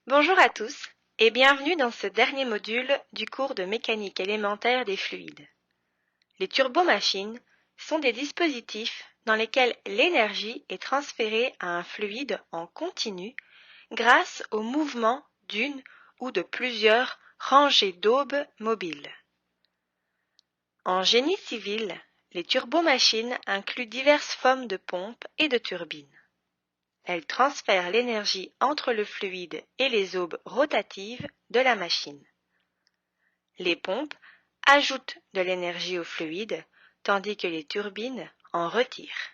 Bonjour à tous et bienvenue dans ce dernier module du cours de mécanique élémentaire des fluides. Les turbomachines sont des dispositifs dans lesquels l'énergie est transférée à un fluide en continu grâce au mouvement d'une ou de plusieurs rangées d'aubes mobiles. En génie civil, les turbomachines incluent diverses formes de pompes et de turbines. Elles transfèrent l'énergie entre le fluide et les aubes rotatives de la machine. Les pompes ajoutent de l'énergie au fluide, tandis que les turbines en retirent.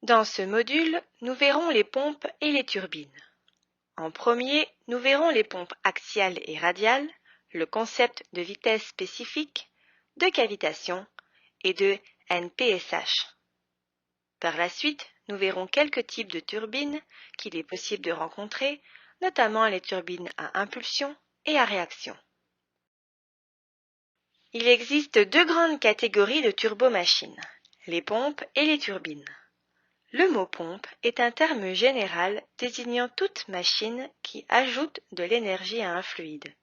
Dans ce module, nous verrons les pompes et les turbines. En premier, nous verrons les pompes axiales et radiales, le concept de vitesse spécifique, de cavitation et de NPSH. Par la suite, nous verrons quelques types de turbines qu'il est possible de rencontrer, notamment les turbines à impulsion et à réaction. Il existe deux grandes catégories de turbomachines, les pompes et les turbines. Le mot pompe est un terme général désignant toute machine qui ajoute de l'énergie à un fluide.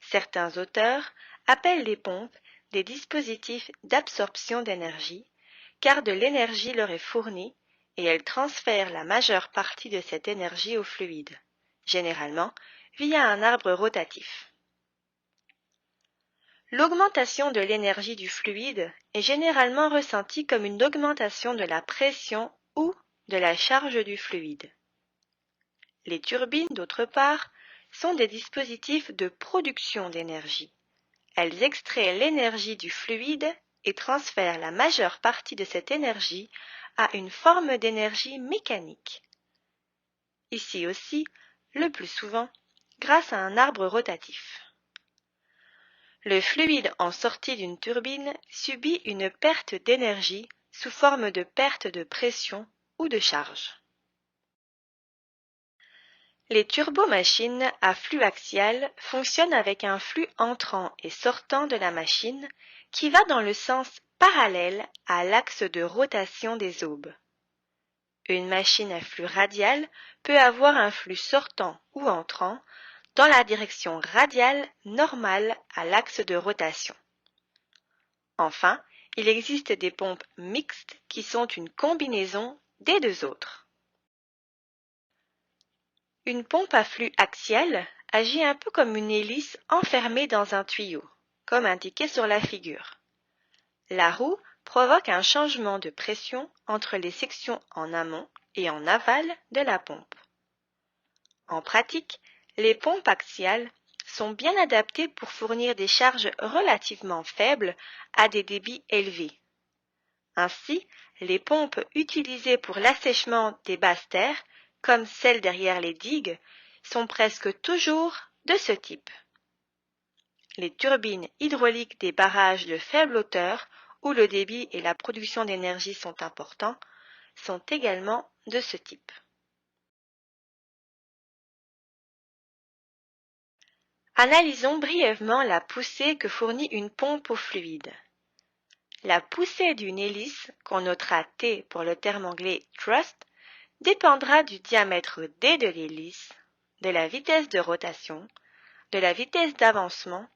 Certains auteurs appellent les pompes des dispositifs d'absorption d'énergie, car de l'énergie leur est fournie et elles transfèrent la majeure partie de cette énergie au fluide, généralement via un arbre rotatif. L'augmentation de l'énergie du fluide est généralement ressentie comme une augmentation de la pression ou de la charge du fluide. Les turbines, d'autre part, sont des dispositifs de production d'énergie. Elles extraient l'énergie du fluide et transfèrent la majeure partie de cette énergie à une forme d'énergie mécanique. Ici aussi, le plus souvent, grâce à un arbre rotatif. Le fluide en sortie d'une turbine subit une perte d'énergie sous forme de perte de pression ou de charge. Les turbomachines à flux axial fonctionnent avec un flux entrant et sortant de la machine qui va dans le sens parallèle à l'axe de rotation des aubes. Une machine à flux radial peut avoir un flux sortant ou entrant dans la direction radiale normale à l'axe de rotation. Enfin, il existe des pompes mixtes qui sont une combinaison des deux autres. Une pompe à flux axial agit un peu comme une hélice enfermée dans un tuyau, comme indiqué sur la figure. La roue provoque un changement de pression entre les sections en amont et en aval de la pompe. En pratique, les pompes axiales sont bien adaptées pour fournir des charges relativement faibles à des débits élevés. Ainsi, les pompes utilisées pour l'assèchement des basses terres, comme celles derrière les digues, sont presque toujours de ce type. Les turbines hydrauliques des barrages de faible hauteur, où le débit et la production d'énergie sont importants, sont également de ce type. Analysons brièvement la poussée que fournit une pompe au fluide. La poussée d'une hélice, qu'on notera T pour le terme anglais thrust, dépendra du diamètre D de l'hélice, de la vitesse de rotation, de la vitesse d'avancement,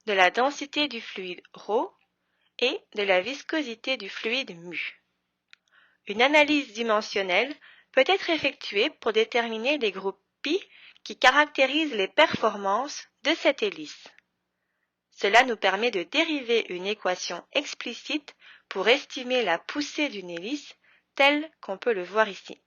de la densité du fluide ρ et de la viscosité du fluide mu. Une analyse dimensionnelle peut être effectuée pour déterminer les groupes π qui caractérisent les performances de cette hélice. Cela nous permet de dériver une équation explicite pour estimer la poussée d'une hélice telle qu'on peut le voir ici.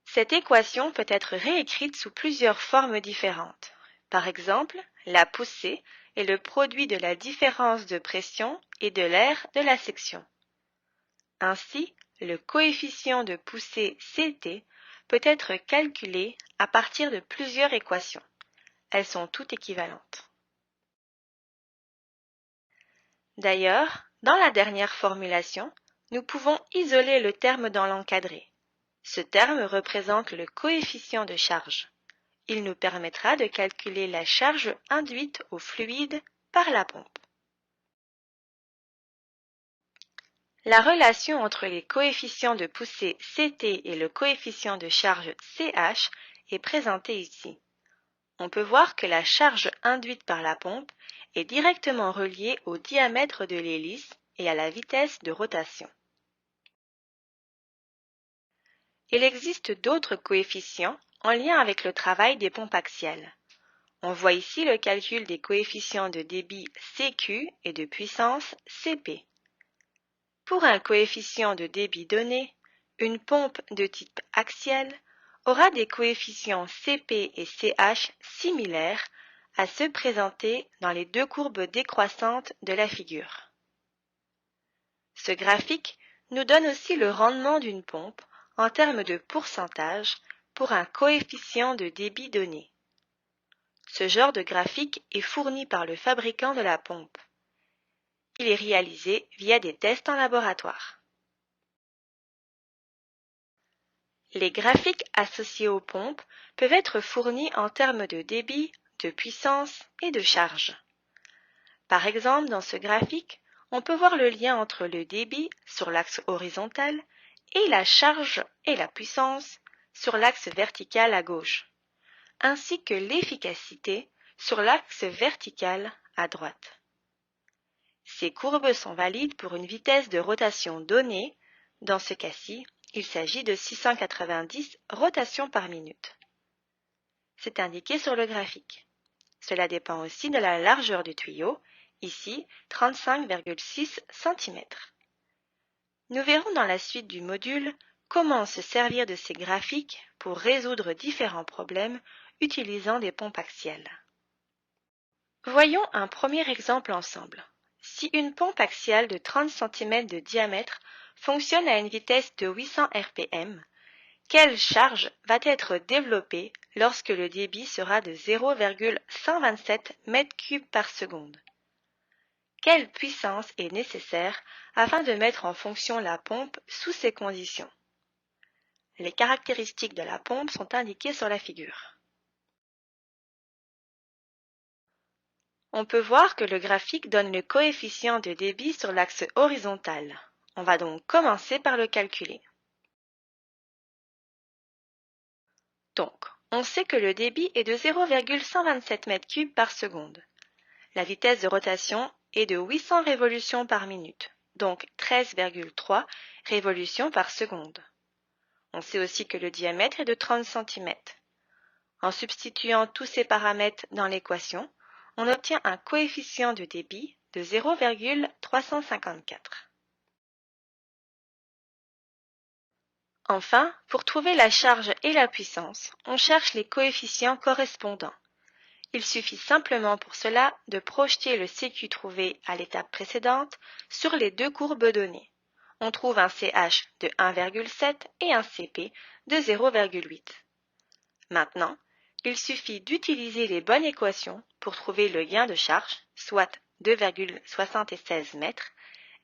Cette équation peut être réécrite sous plusieurs formes différentes. Par exemple, la poussée est le produit de la différence de pression et de l'air de la section. Ainsi, le coefficient de poussée Ct peut être calculé à partir de plusieurs équations. Elles sont toutes équivalentes. D'ailleurs, dans la dernière formulation, nous pouvons isoler le terme dans l'encadré. Ce terme représente le coefficient de charge. Il nous permettra de calculer la charge induite au fluide par la pompe. La relation entre les coefficients de poussée Ct et le coefficient de charge Ch est présentée ici. On peut voir que la charge induite par la pompe est directement reliée au diamètre de l'hélice et à la vitesse de rotation. Il existe d'autres coefficients en lien avec le travail des pompes axiales. On voit ici le calcul des coefficients de débit Cq et de puissance Cp. Pour un coefficient de débit donné, une pompe de type axial aura des coefficients Cp et Ch similaires à ceux présentés dans les deux courbes décroissantes de la figure. Ce graphique nous donne aussi le rendement d'une pompe en termes de pourcentage pour un coefficient de débit donné. Ce genre de graphique est fourni par le fabricant de la pompe. Il est réalisé via des tests en laboratoire. Les graphiques associés aux pompes peuvent être fournis en termes de débit, de puissance et de charge. Par exemple, dans ce graphique, on peut voir le lien entre le débit sur l'axe horizontal et la charge et la puissance sur l'axe vertical à gauche, ainsi que l'efficacité sur l'axe vertical à droite. Ces courbes sont valides pour une vitesse de rotation donnée. Dans ce cas-ci, il s'agit de 690 rotations par minute. C'est indiqué sur le graphique. Cela dépend aussi de la largeur du tuyau, ici 35,6 cm. Nous verrons dans la suite du module comment se servir de ces graphiques pour résoudre différents problèmes utilisant des pompes axiales. Voyons un premier exemple ensemble. Si une pompe axiale de 30 cm de diamètre fonctionne à une vitesse de 800 rpm, quelle charge va être développée lorsque le débit sera de 0,127 m3 par seconde? Quelle puissance est nécessaire afin de mettre en fonction la pompe sous ces conditions? Les caractéristiques de la pompe sont indiquées sur la figure. On peut voir que le graphique donne le coefficient de débit sur l'axe horizontal. On va donc commencer par le calculer. Donc, on sait que le débit est de 0,127 m3 par seconde. La vitesse de rotation est de 800 révolutions par minute, donc 13,3 révolutions par seconde. On sait aussi que le diamètre est de 30 cm. En substituant tous ces paramètres dans l'équation, on obtient un coefficient de débit de 0,354. Enfin, pour trouver la charge et la puissance, on cherche les coefficients correspondants. Il suffit simplement pour cela de projeter le CQ trouvé à l'étape précédente sur les deux courbes données. On trouve un CH de 1,7 et un CP de 0,8. Maintenant, il suffit d'utiliser les bonnes équations pour trouver le gain de charge, soit 2,76 mètres,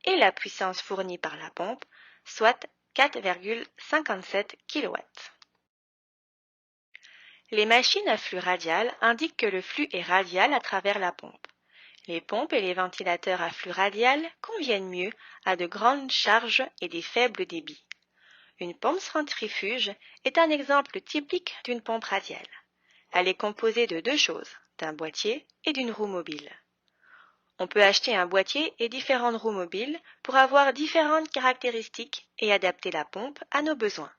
et la puissance fournie par la pompe, soit 4,57 kW. Les machines à flux radial indiquent que le flux est radial à travers la pompe. Les pompes et les ventilateurs à flux radial conviennent mieux à de grandes charges et des faibles débits. Une pompe centrifuge est un exemple typique d'une pompe radiale. Elle est composée de deux choses, d'un boîtier et d'une roue mobile. On peut acheter un boîtier et différentes roues mobiles pour avoir différentes caractéristiques et adapter la pompe à nos besoins.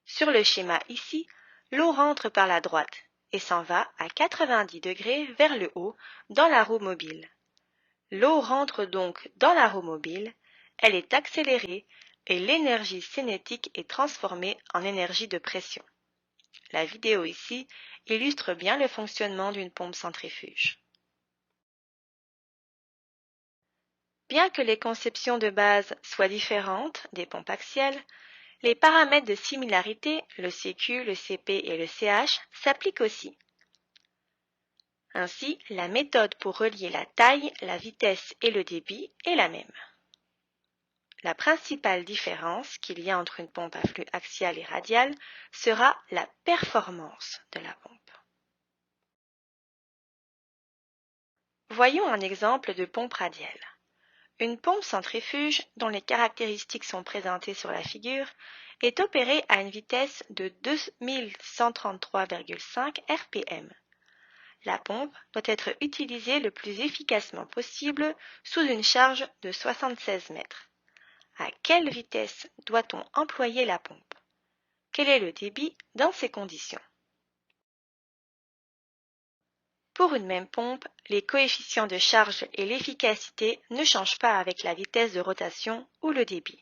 Sur le schéma ici, l'eau rentre par la droite et s'en va à 90 degrés vers le haut dans la roue mobile. L'eau rentre donc dans la roue mobile, elle est accélérée et l'énergie cinétique est transformée en énergie de pression. La vidéo ici illustre bien le fonctionnement d'une pompe centrifuge. Bien que les conceptions de base soient différentes des pompes axiales, les paramètres de similarité, le CQ, le CP et le CH, s'appliquent aussi. Ainsi, la méthode pour relier la taille, la vitesse et le débit est la même. La principale différence qu'il y a entre une pompe à flux axial et radial sera la performance de la pompe. Voyons un exemple de pompe radiale. Une pompe centrifuge, dont les caractéristiques sont présentées sur la figure, est opérée à une vitesse de 2133,5 rpm. La pompe doit être utilisée le plus efficacement possible sous une charge de 76 mètres. À quelle vitesse doit-on employer la pompe? Quel est le débit dans ces conditions? Pour une même pompe, les coefficients de charge et l'efficacité ne changent pas avec la vitesse de rotation ou le débit.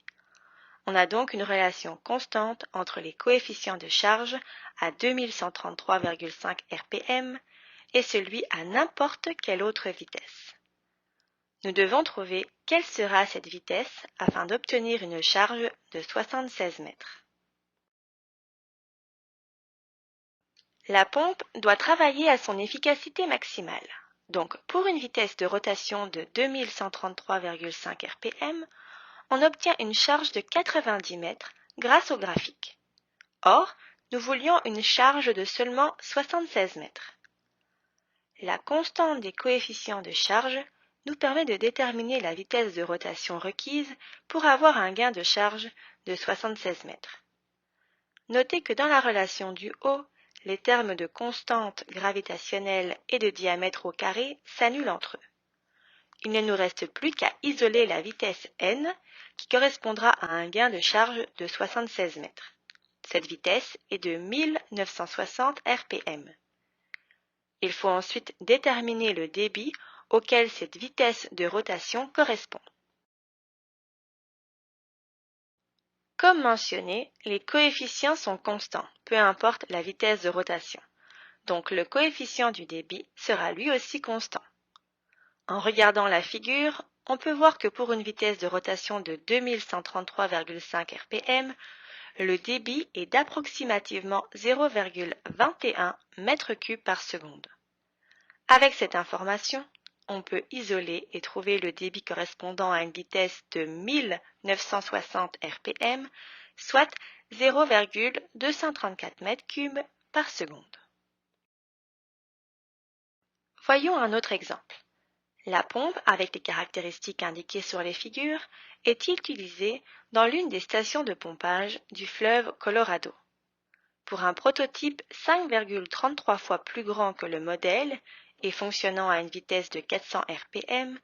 On a donc une relation constante entre les coefficients de charge à 2133,5 rpm et celui à n'importe quelle autre vitesse. Nous devons trouver quelle sera cette vitesse afin d'obtenir une charge de 76 mètres. La pompe doit travailler à son efficacité maximale. Donc, pour une vitesse de rotation de 2133,5 rpm, on obtient une charge de 90 mètres grâce au graphique. Or, nous voulions une charge de seulement 76 mètres. La constante des coefficients de charge nous permet de déterminer la vitesse de rotation requise pour avoir un gain de charge de 76 mètres. Notez que dans la relation du haut, les termes de constante gravitationnelle et de diamètre au carré s'annulent entre eux. Il ne nous reste plus qu'à isoler la vitesse n qui correspondra à un gain de charge de 76 mètres. Cette vitesse est de 1960 rpm. Il faut ensuite déterminer le débit auquel cette vitesse de rotation correspond. Comme mentionné, les coefficients sont constants, peu importe la vitesse de rotation. Donc le coefficient du débit sera lui aussi constant. En regardant la figure, on peut voir que pour une vitesse de rotation de 2133,5 rpm, le débit est d'approximativement 0,21 m3 par seconde. Avec cette information, on peut isoler et trouver le débit correspondant à une vitesse de 1960 rpm, soit 0,234 m3 par seconde. Voyons un autre exemple. La pompe, avec les caractéristiques indiquées sur les figures, est utilisée dans l'une des stations de pompage du fleuve Colorado. Pour un prototype 5,33 fois plus grand que le modèle et fonctionnant à une vitesse de 400 rpm,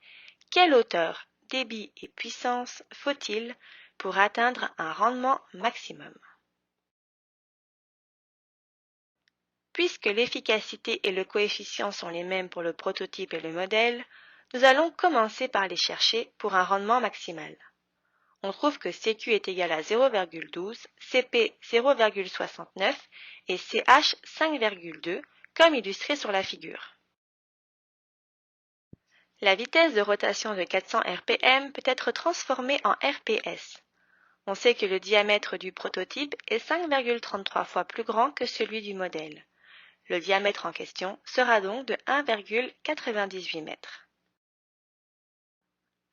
quelle hauteur, débit et puissance faut-il pour atteindre un rendement maximum? Puisque l'efficacité et le coefficient sont les mêmes pour le prototype et le modèle, nous allons commencer par les chercher pour un rendement maximal. On trouve que CQ est égal à 0,12, CP 0,69 et CH 5,2, comme illustré sur la figure. La vitesse de rotation de 400 rpm peut être transformée en RPS. On sait que le diamètre du prototype est 5,33 fois plus grand que celui du modèle. Le diamètre en question sera donc de 1,98 mètres.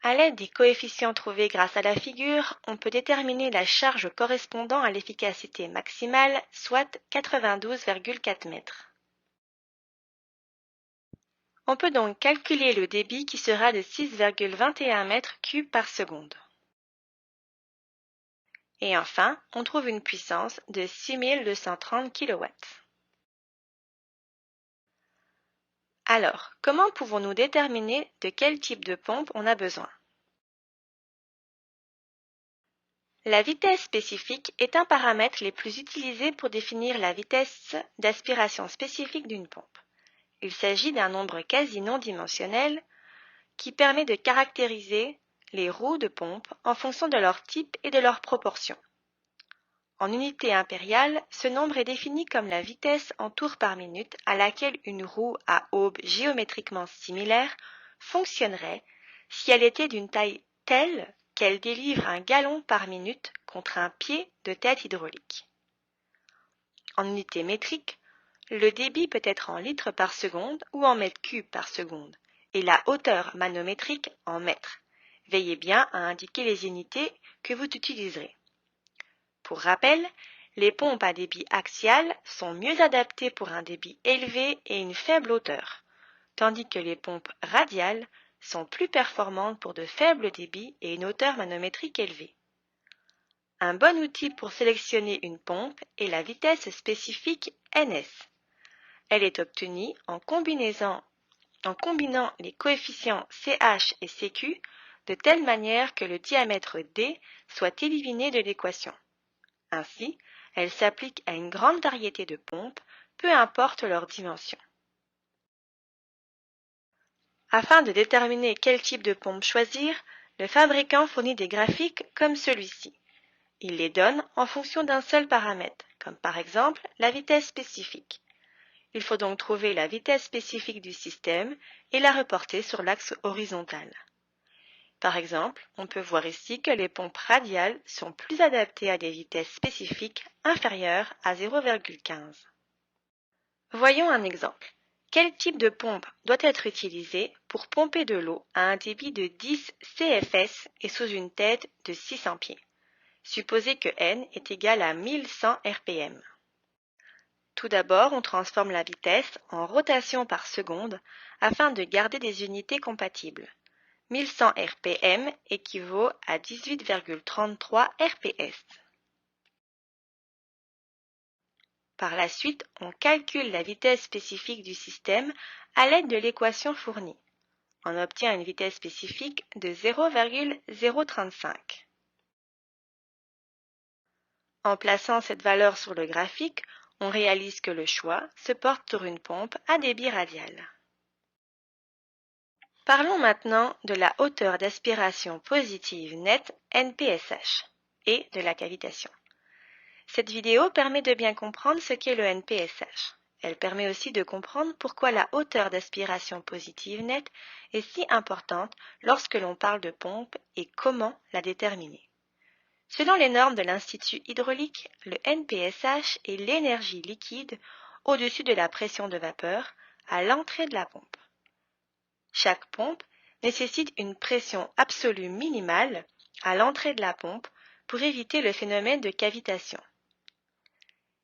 À l'aide des coefficients trouvés grâce à la figure, on peut déterminer la charge correspondant à l'efficacité maximale, soit 92,4 mètres. On peut donc calculer le débit qui sera de 6,21 mètres cubes par seconde. Et enfin, on trouve une puissance de 6230 kW. Alors, comment pouvons-nous déterminer de quel type de pompe on a besoin? La vitesse spécifique est un paramètre les plus utilisés pour définir la vitesse d'aspiration spécifique d'une pompe. Il s'agit d'un nombre quasi non dimensionnel qui permet de caractériser les roues de pompe en fonction de leur type et de leurs proportions. En unité impériale, ce nombre est défini comme la vitesse en tours par minute à laquelle une roue à aube géométriquement similaire fonctionnerait si elle était d'une taille telle qu'elle délivre un gallon par minute contre un pied de tête hydraulique. En unité métrique, le débit peut être en litres par seconde ou en mètres cubes par seconde, et la hauteur manométrique en mètres. Veillez bien à indiquer les unités que vous utiliserez. Pour rappel, les pompes à débit axial sont mieux adaptées pour un débit élevé et une faible hauteur, tandis que les pompes radiales sont plus performantes pour de faibles débits et une hauteur manométrique élevée. Un bon outil pour sélectionner une pompe est la vitesse spécifique NS. Elle est obtenue en combinant les coefficients CH et CQ de telle manière que le diamètre D soit éliminé de l'équation. Ainsi, elle s'applique à une grande variété de pompes, peu importe leur dimension. Afin de déterminer quel type de pompe choisir, le fabricant fournit des graphiques comme celui-ci. Il les donne en fonction d'un seul paramètre, comme par exemple la vitesse spécifique. Il faut donc trouver la vitesse spécifique du système et la reporter sur l'axe horizontal. Par exemple, on peut voir ici que les pompes radiales sont plus adaptées à des vitesses spécifiques inférieures à 0,15. Voyons un exemple. Quel type de pompe doit être utilisé pour pomper de l'eau à un débit de 10 CFS et sous une tête de 600 pieds? Supposez que N est égal à 1100 RPM. Tout d'abord, on transforme la vitesse en rotation par seconde afin de garder des unités compatibles. 1100 RPM équivaut à 18,33 RPS. Par la suite, on calcule la vitesse spécifique du système à l'aide de l'équation fournie. On obtient une vitesse spécifique de 0,035. En plaçant cette valeur sur le graphique, on réalise que le choix se porte sur une pompe à débit radial. Parlons maintenant de la hauteur d'aspiration positive nette NPSH et de la cavitation. Cette vidéo permet de bien comprendre ce qu'est le NPSH. Elle permet aussi de comprendre pourquoi la hauteur d'aspiration positive nette est si importante lorsque l'on parle de pompe et comment la déterminer. Selon les normes de l'Institut hydraulique, le NPSH est l'énergie liquide au-dessus de la pression de vapeur à l'entrée de la pompe. Chaque pompe nécessite une pression absolue minimale à l'entrée de la pompe pour éviter le phénomène de cavitation.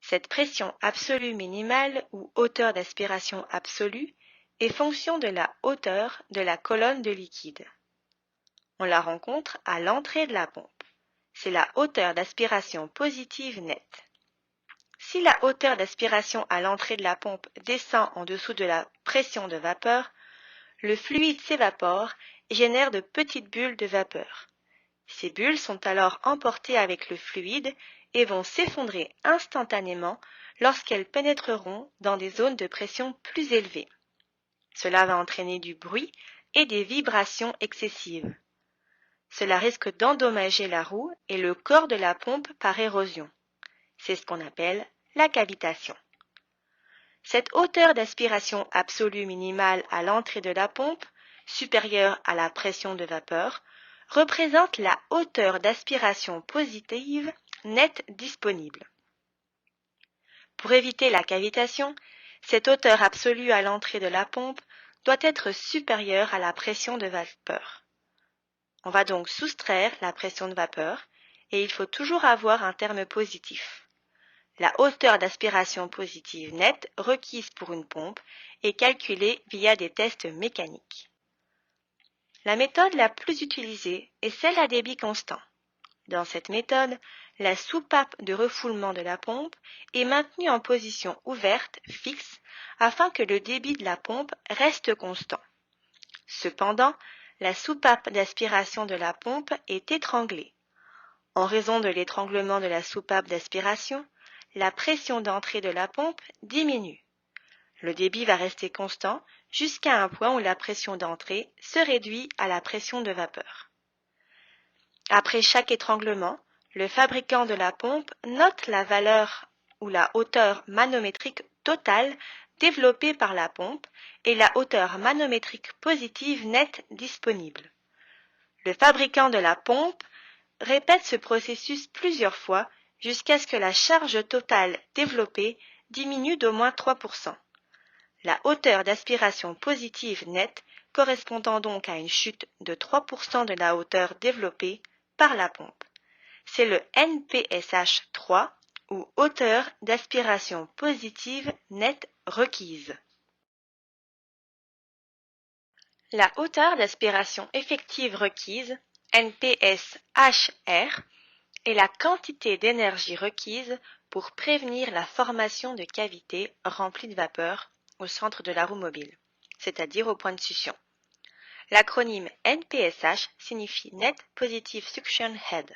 Cette pression absolue minimale ou hauteur d'aspiration absolue est fonction de la hauteur de la colonne de liquide. On la rencontre à l'entrée de la pompe. C'est la hauteur d'aspiration positive nette. Si la hauteur d'aspiration à l'entrée de la pompe descend en dessous de la pression de vapeur, le fluide s'évapore et génère de petites bulles de vapeur. Ces bulles sont alors emportées avec le fluide et vont s'effondrer instantanément lorsqu'elles pénétreront dans des zones de pression plus élevées. Cela va entraîner du bruit et des vibrations excessives. Cela risque d'endommager la roue et le corps de la pompe par érosion. C'est ce qu'on appelle la cavitation. Cette hauteur d'aspiration absolue minimale à l'entrée de la pompe, supérieure à la pression de vapeur, représente la hauteur d'aspiration positive nette disponible. Pour éviter la cavitation, cette hauteur absolue à l'entrée de la pompe doit être supérieure à la pression de vapeur. On va donc soustraire la pression de vapeur et il faut toujours avoir un terme positif. La hauteur d'aspiration positive nette requise pour une pompe est calculée via des tests mécaniques. La méthode la plus utilisée est celle à débit constant. Dans cette méthode, la soupape de refoulement de la pompe est maintenue en position ouverte, fixe, afin que le débit de la pompe reste constant. Cependant, la soupape d'aspiration de la pompe est étranglée. En raison de l'étranglement de la soupape d'aspiration, la pression d'entrée de la pompe diminue. Le débit va rester constant jusqu'à un point où la pression d'entrée se réduit à la pression de vapeur. Après chaque étranglement, le fabricant de la pompe note la valeur ou la hauteur manométrique totale développée par la pompe et la hauteur manométrique positive nette disponible. Le fabricant de la pompe répète ce processus plusieurs fois jusqu'à ce que la charge totale développée diminue d'au moins 3%. La hauteur d'aspiration positive nette correspondant donc à une chute de 3% de la hauteur développée par la pompe. C'est le NPSH 3 ou hauteur d'aspiration positive nette requise. La hauteur d'aspiration effective requise, NPS-HR, est la quantité d'énergie requise pour prévenir la formation de cavités remplies de vapeur au centre de la roue mobile, c'est-à-dire au point de succion. L'acronyme NPSH signifie Net Positive Suction Head.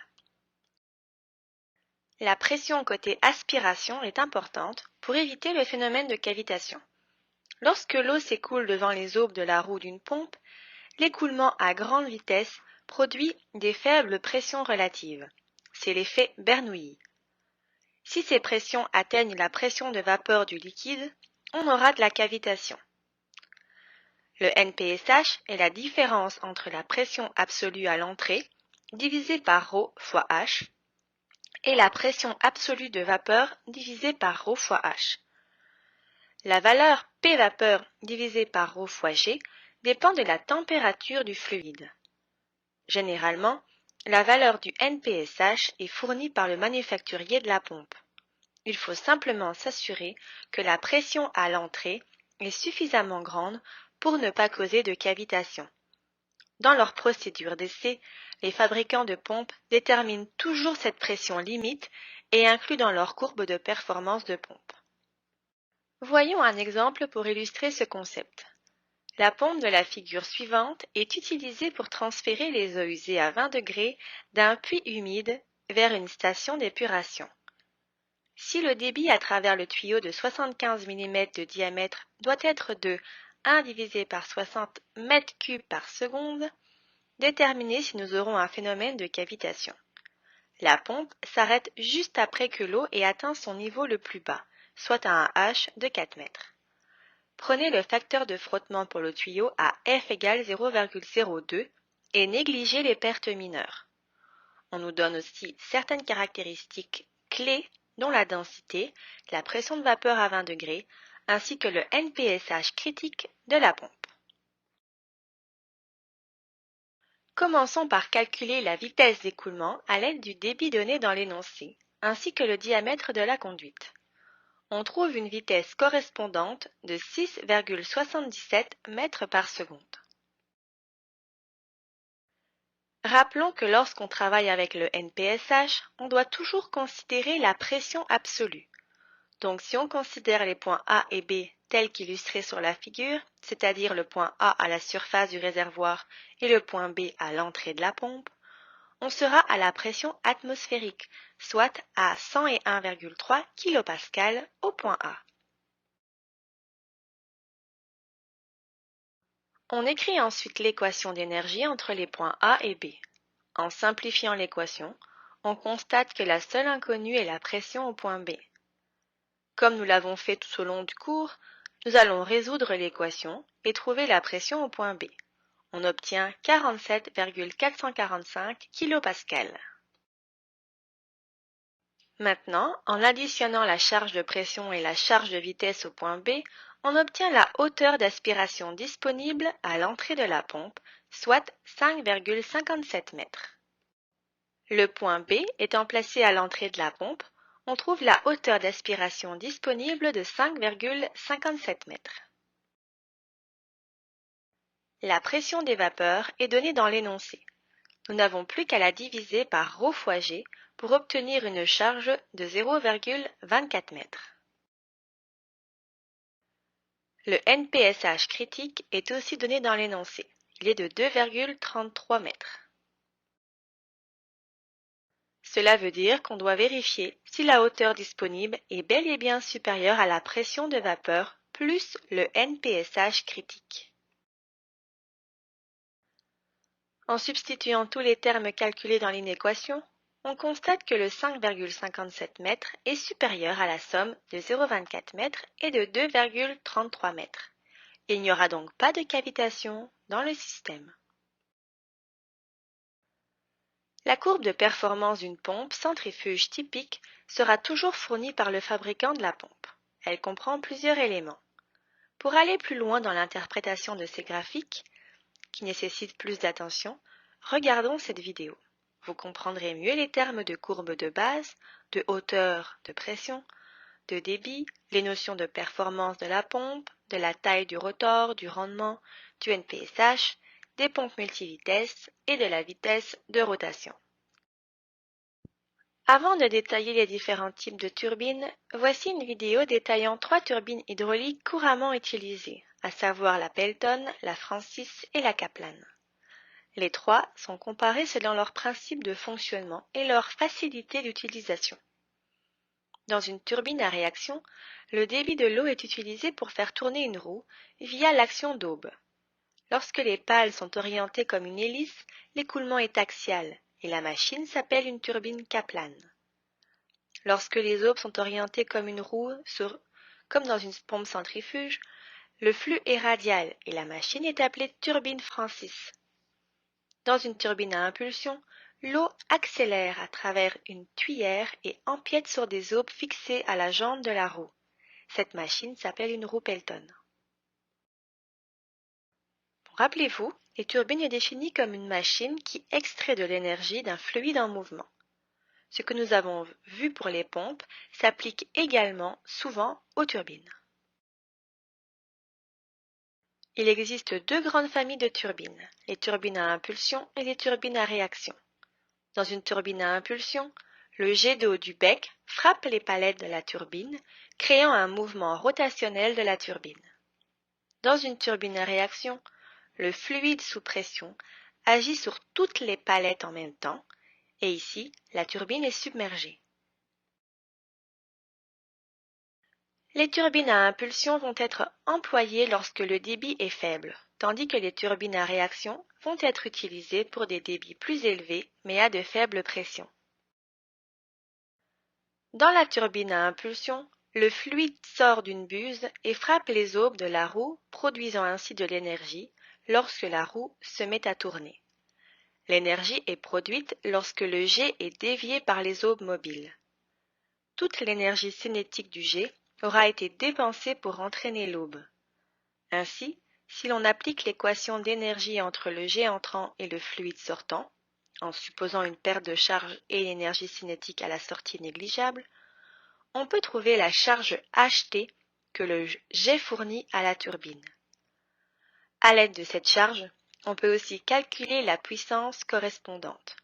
La pression côté aspiration est importante pour éviter le phénomène de cavitation. Lorsque l'eau s'écoule devant les aubes de la roue d'une pompe, l'écoulement à grande vitesse produit des faibles pressions relatives. C'est l'effet Bernoulli. Si ces pressions atteignent la pression de vapeur du liquide, on aura de la cavitation. Le NPSH est la différence entre la pression absolue à l'entrée, divisée par ρ fois H, et la pression absolue de vapeur divisée par ρ fois H. La valeur P vapeur divisée par ρ fois G dépend de la température du fluide. Généralement, la valeur du NPSH est fournie par le manufacturier de la pompe. Il faut simplement s'assurer que la pression à l'entrée est suffisamment grande pour ne pas causer de cavitation. Dans leur procédure d'essai, les fabricants de pompes déterminent toujours cette pression limite et incluent dans leur courbe de performance de pompe. Voyons un exemple pour illustrer ce concept. La pompe de la figure suivante est utilisée pour transférer les eaux usées à 20 degrés d'un puits humide vers une station d'épuration. Si le débit à travers le tuyau de 75 mm de diamètre doit être de 1 divisé par 60 m3 par seconde, déterminez si nous aurons un phénomène de cavitation. La pompe s'arrête juste après que l'eau ait atteint son niveau le plus bas, soit à un H de 4 mètres. Prenez le facteur de frottement pour le tuyau à F égale 0,02 et négligez les pertes mineures. On nous donne aussi certaines caractéristiques clés dont la densité, la pression de vapeur à 20 degrés, ainsi que le NPSH critique de la pompe. Commençons par calculer la vitesse d'écoulement à l'aide du débit donné dans l'énoncé, ainsi que le diamètre de la conduite. On trouve une vitesse correspondante de 6,77 mètres par seconde. Rappelons que lorsqu'on travaille avec le NPSH, on doit toujours considérer la pression absolue. Donc si on considère les points A et B tels qu'illustrés sur la figure, c'est-à-dire le point A à la surface du réservoir et le point B à l'entrée de la pompe, on sera à la pression atmosphérique, soit à 101,3 kPa au point A. On écrit ensuite l'équation d'énergie entre les points A et B. En simplifiant l'équation, on constate que la seule inconnue est la pression au point B. Comme nous l'avons fait tout au long du cours, nous allons résoudre l'équation et trouver la pression au point B. On obtient 47,445 kPa. Maintenant, en additionnant la charge de pression et la charge de vitesse au point B, on obtient la hauteur d'aspiration disponible à l'entrée de la pompe, soit 5,57 mètres. Le point B étant placé à l'entrée de la pompe, on trouve la hauteur d'aspiration disponible de 5,57 mètres. La pression des vapeurs est donnée dans l'énoncé. Nous n'avons plus qu'à la diviser par ρ fois G pour obtenir une charge de 0,24 mètres. Le NPSH critique est aussi donné dans l'énoncé. Il est de 2,33 mètres. Cela veut dire qu'on doit vérifier si la hauteur disponible est bel et bien supérieure à la pression de vapeur plus le NPSH critique. En substituant tous les termes calculés dans l'inéquation, on constate que le 5,57 mètres est supérieur à la somme de 0,24 mètres et de 2,33 mètres. Il n'y aura donc pas de cavitation dans le système. La courbe de performance d'une pompe centrifuge typique sera toujours fournie par le fabricant de la pompe. Elle comprend plusieurs éléments. Pour aller plus loin dans l'interprétation de ces graphiques, qui nécessitent plus d'attention, regardons cette vidéo. Vous comprendrez mieux les termes de courbe de base, de hauteur, de pression, de débit, les notions de performance de la pompe, de la taille du rotor, du rendement, du NPSH, des pompes multivitesses et de la vitesse de rotation. Avant de détailler les différents types de turbines, voici une vidéo détaillant 3 turbines hydrauliques couramment utilisées, à savoir la Pelton, la Francis et la Kaplan. Les 3 sont comparées selon leurs principes de fonctionnement et leur facilité d'utilisation. Dans une turbine à réaction, le débit de l'eau est utilisé pour faire tourner une roue via l'action d'aube. Lorsque les pales sont orientées comme une hélice, l'écoulement est axial et la machine s'appelle une turbine Kaplan. Lorsque les aubes sont orientées comme une roue, comme dans une pompe centrifuge, le flux est radial et la machine est appelée turbine Francis. Dans une turbine à impulsion, l'eau accélère à travers une tuyère et empiète sur des aubes fixées à la jambe de la roue. Cette machine s'appelle une roue Pelton. Rappelez-vous, les turbines est définie comme une machine qui extrait de l'énergie d'un fluide en mouvement. Ce que nous avons vu pour les pompes s'applique également souvent aux turbines. Il existe 2 grandes familles de turbines, les turbines à impulsion et les turbines à réaction. Dans une turbine à impulsion, le jet d'eau du bec frappe les palettes de la turbine, créant un mouvement rotationnel de la turbine. Dans une turbine à réaction, le fluide sous pression agit sur toutes les palettes en même temps, et ici, la turbine est submergée. Les turbines à impulsion vont être employées lorsque le débit est faible, tandis que les turbines à réaction vont être utilisées pour des débits plus élevés mais à de faibles pressions. Dans la turbine à impulsion, le fluide sort d'une buse et frappe les aubes de la roue, produisant ainsi de l'énergie lorsque la roue se met à tourner. L'énergie est produite lorsque le jet est dévié par les aubes mobiles. Toute l'énergie cinétique du jet aura été dépensée pour entraîner l'aube. Ainsi, si l'on applique l'équation d'énergie entre le jet entrant et le fluide sortant, en supposant une perte de charge et une énergie cinétique à la sortie négligeable, on peut trouver la charge HT que le jet fournit à la turbine. À l'aide de cette charge, on peut aussi calculer la puissance correspondante.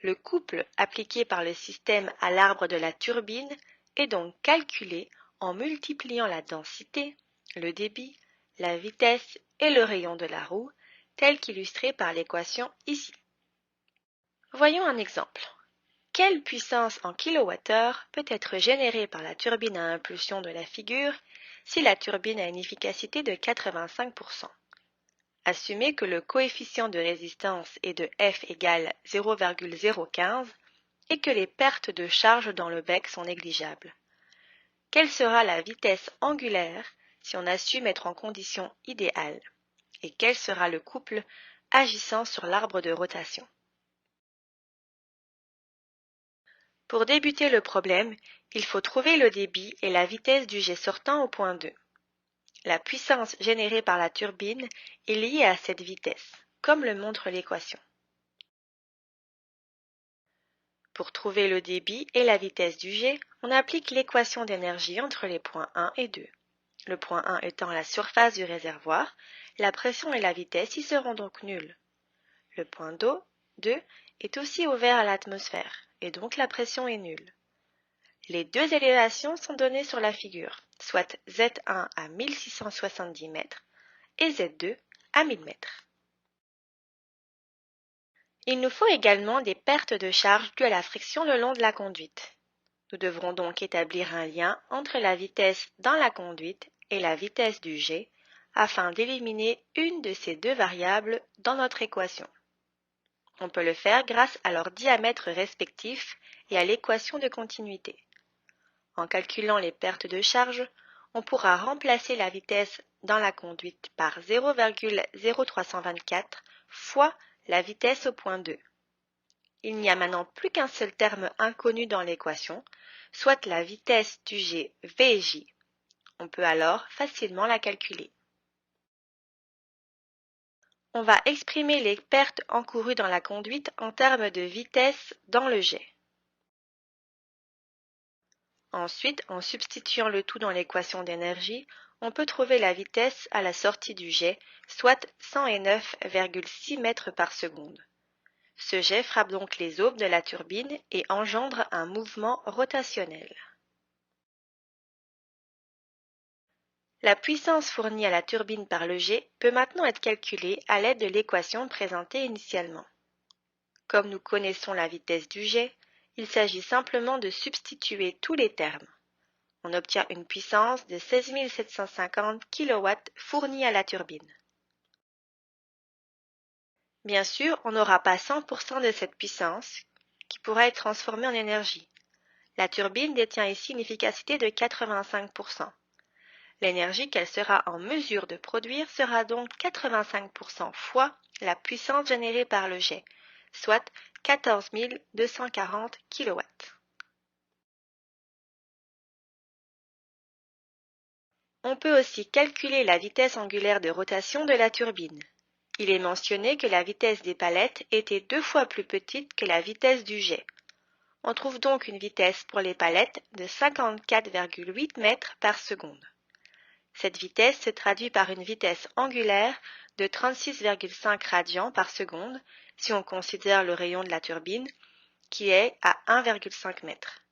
Le couple appliqué par le système à l'arbre de la turbine est donc calculé en multipliant la densité, le débit, la vitesse et le rayon de la roue, tel qu'illustré par l'équation ici. Voyons un exemple. Quelle puissance en kWh peut être générée par la turbine à impulsion de la figure si la turbine a une efficacité de 85%? Assumez que le coefficient de résistance est de F égale 0,015 et que les pertes de charge dans le bec sont négligeables. Quelle sera la vitesse angulaire si on a su mettre en condition idéale? Et quel sera le couple agissant sur l'arbre de rotation? Pour débuter le problème, il faut trouver le débit et la vitesse du jet sortant au point 2. La puissance générée par la turbine est liée à cette vitesse, comme le montre l'équation. Pour trouver le débit et la vitesse du jet, on applique l'équation d'énergie entre les points 1 et 2. Le point 1 étant la surface du réservoir, la pression et la vitesse y seront donc nulles. Le point 2 est aussi ouvert à l'atmosphère, et donc la pression est nulle. Les 2 élévations sont données sur la figure, soit Z1 à 1670 mètres et Z2 à 1000 mètres. Il nous faut également des pertes de charge dues à la friction le long de la conduite. Nous devrons donc établir un lien entre la vitesse dans la conduite et la vitesse du jet afin d'éliminer une de ces 2 variables dans notre équation. On peut le faire grâce à leur diamètre respectif et à l'équation de continuité. En calculant les pertes de charge, on pourra remplacer la vitesse dans la conduite par 0,0324 fois la vitesse au point 2. Il n'y a maintenant plus qu'un seul terme inconnu dans l'équation, soit la vitesse du jet VJ. On peut alors facilement la calculer. On va exprimer les pertes encourues dans la conduite en termes de vitesse dans le jet. Ensuite, en substituant le tout dans l'équation d'énergie, on peut trouver la vitesse à la sortie du jet, soit 109,6 mètres par seconde. Ce jet frappe donc les aubes de la turbine et engendre un mouvement rotationnel. La puissance fournie à la turbine par le jet peut maintenant être calculée à l'aide de l'équation présentée initialement. Comme nous connaissons la vitesse du jet, il s'agit simplement de substituer tous les termes. On obtient une puissance de 16 750 kW fournie à la turbine. Bien sûr, on n'aura pas 100% de cette puissance qui pourra être transformée en énergie. La turbine détient ici une efficacité de 85%. L'énergie qu'elle sera en mesure de produire sera donc 85% fois la puissance générée par le jet, soit 14 240 kW. On peut aussi calculer la vitesse angulaire de rotation de la turbine. Il est mentionné que la vitesse des palettes était 2 fois plus petite que la vitesse du jet. On trouve donc une vitesse pour les palettes de 54,8 mètres par seconde. Cette vitesse se traduit par une vitesse angulaire de 36,5 radians par seconde si on considère le rayon de la turbine, qui est à 1,5 mètre.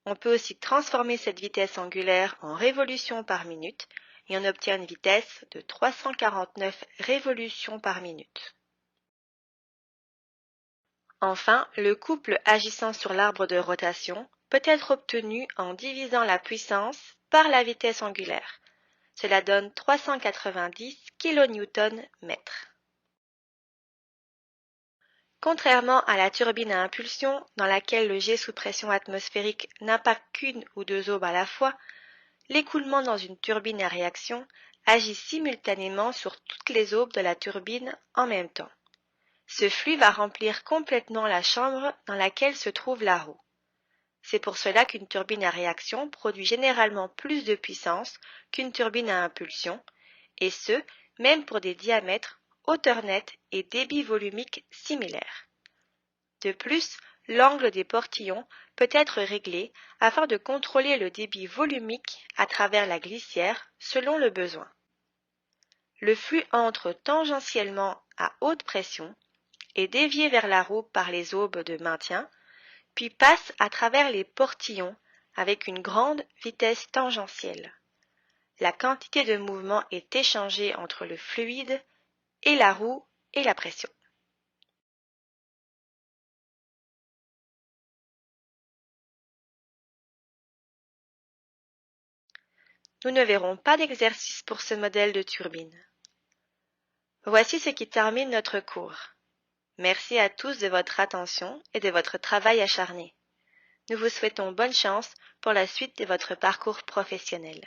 On peut aussi transformer cette vitesse angulaire en révolutions par minute et on obtient une vitesse de 349 révolutions par minute. Enfin, le couple agissant sur l'arbre de rotation peut être obtenu en divisant la puissance par la vitesse angulaire. Cela donne 390 kN/m. Contrairement à la turbine à impulsion, dans laquelle le jet sous pression atmosphérique n'impacte qu'une ou deux aubes à la fois, l'écoulement dans une turbine à réaction agit simultanément sur toutes les aubes de la turbine en même temps. Ce flux va remplir complètement la chambre dans laquelle se trouve la roue. C'est pour cela qu'une turbine à réaction produit généralement plus de puissance qu'une turbine à impulsion, et ce, même pour des diamètres, hauteur nette et débit volumique similaires. De plus, l'angle des portillons peut être réglé afin de contrôler le débit volumique à travers la glissière selon le besoin. Le flux entre tangentiellement à haute pression, est dévié vers la roue par les aubes de maintien, puis passe à travers les portillons avec une grande vitesse tangentielle. La quantité de mouvement est échangée entre le fluide et la roue et la pression. Nous ne verrons pas d'exercice pour ce modèle de turbine. Voici ce qui termine notre cours. Merci à tous de votre attention et de votre travail acharné. Nous vous souhaitons bonne chance pour la suite de votre parcours professionnel.